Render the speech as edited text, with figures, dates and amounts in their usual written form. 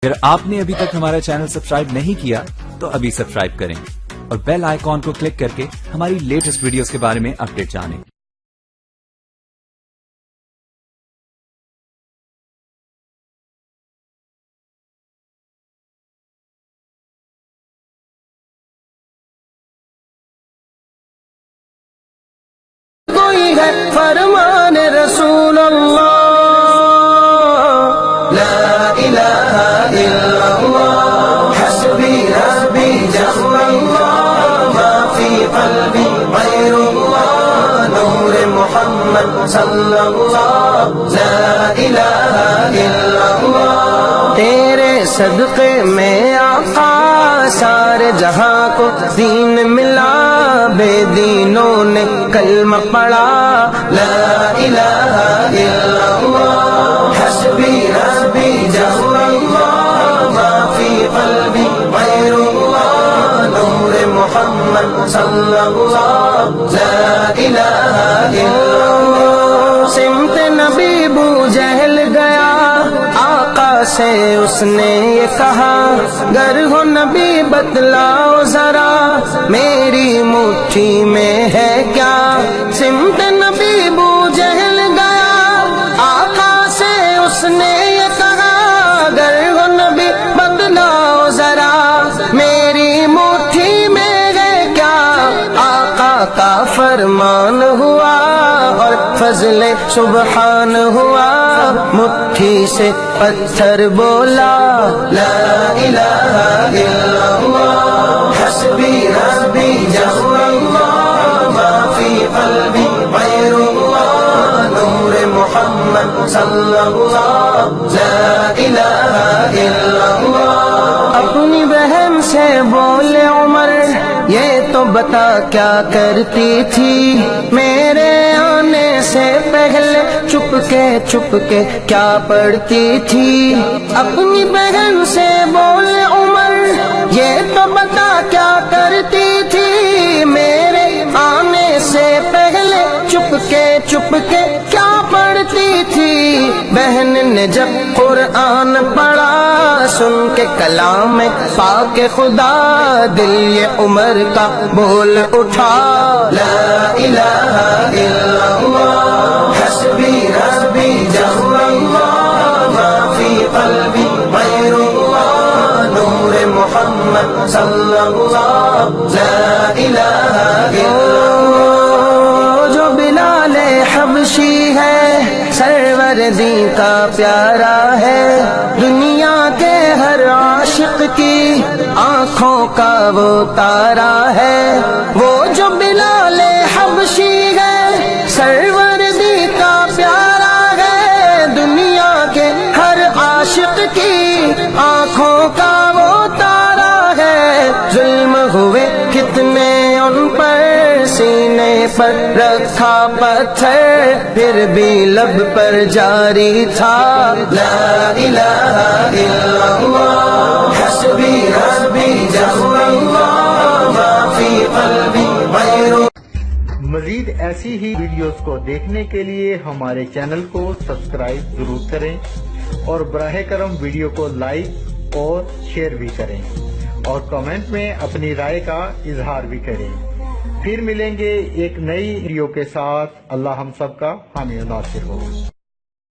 اگر آپ نے ابھی تک ہمارا چینل سبسکرائب نہیں کیا تو ابھی سبسکرائب کریں اور بیل آئیکن کو کلک کر کے ہماری لیٹسٹ ویڈیوز کے بارے میں اپڈیٹ جانیں۔ کوئی ہے فرمان رسول اللہ، لا الہ الا اللہ، حسبی ربی جل اللہ، ما فی قلبی غیر اللہ، نور محمد صلی اللہ، لا الہ الا اللہ۔ تیرے صدقے میں آقا سارے جہاں کو دین ملا، بے دینوں نے کلمہ پڑھا، لا الہ الا اللہ، حسبی ربی جل اللہ، ما فی قلبی غیر اللہ، نور محمد صلی اللہ، لا الہ الا اللہ۔ سمت نبی ابو جہل گیا، آقا سے اس نے یہ کہا، گر ہو نبی بتلاؤ ذرا، میری مٹھی میں ہے کیا؟ سمت نبی ابو جہل گیا، آقا سے اس نے یہ کہا، گر ہو نبی بتلاؤ ذرا، میری مٹھی میں ہے کیا؟ آقا کا فرمان ہوا اور فضل سبحان ہوا، مٹھی سے پتھر بولا، لا الہ الا اللہ، حسبی ربی جل اللہ، ما فی قلبی غیر اللہ، نور محمد صلی اللہ، لا الہ الا اللہ۔ اپنی بہن سے بولے عمر، یہ تو بتا کیا کرتی تھی، میرے آنے سے پہلے چھپ کے کیا پڑھتی تھی؟ اپنی بہن سے بولے عمر، یہ تو بتا کیا کرتی تھی، میرے آنے سے پہلے چھپ کے کیا پڑھتی تھی؟ بہن نے جب قرآن پڑھا، سن کے کلام پاک خدا، دل یہ عمر کا بول اٹھا، لا الہ الا اللہ، حسبی ربی جل اللہ، ما فی قلبی غیر اللہ، نور محمد صلی اللہ، لا الہ الا اللہ۔ جو بلال حبشی ہے، سروردی کا پیارا ہے، دنیا کے ہر عاشق کی آنکھوں کا وہ تارا ہے، وہ جو بلال حبشی ہے، سروردی کا پیارا ہے، دنیا کے ہر عاشق کی آنکھوں کا وہ تارا ہے، ظلم ہوئے کتنے ان پر، سینے پر رکھا پتھر، پھر بھی لب پر جاری تھا، لا الہ الا اللہ، حسبی ربی جل اللہ، ما فی قلبی غیر۔ مزید ایسی ہی ویڈیوز کو دیکھنے کے لیے ہمارے چینل کو سبسکرائب ضرور کریں اور براہ کرم ویڈیو کو لائک اور شیئر بھی کریں اور کمنٹ میں اپنی رائے کا اظہار بھی کریں۔ پھر ملیں گے ایک نئی ویڈیو کے ساتھ، اللہ ہم سب کا حامی و ناصر ہو۔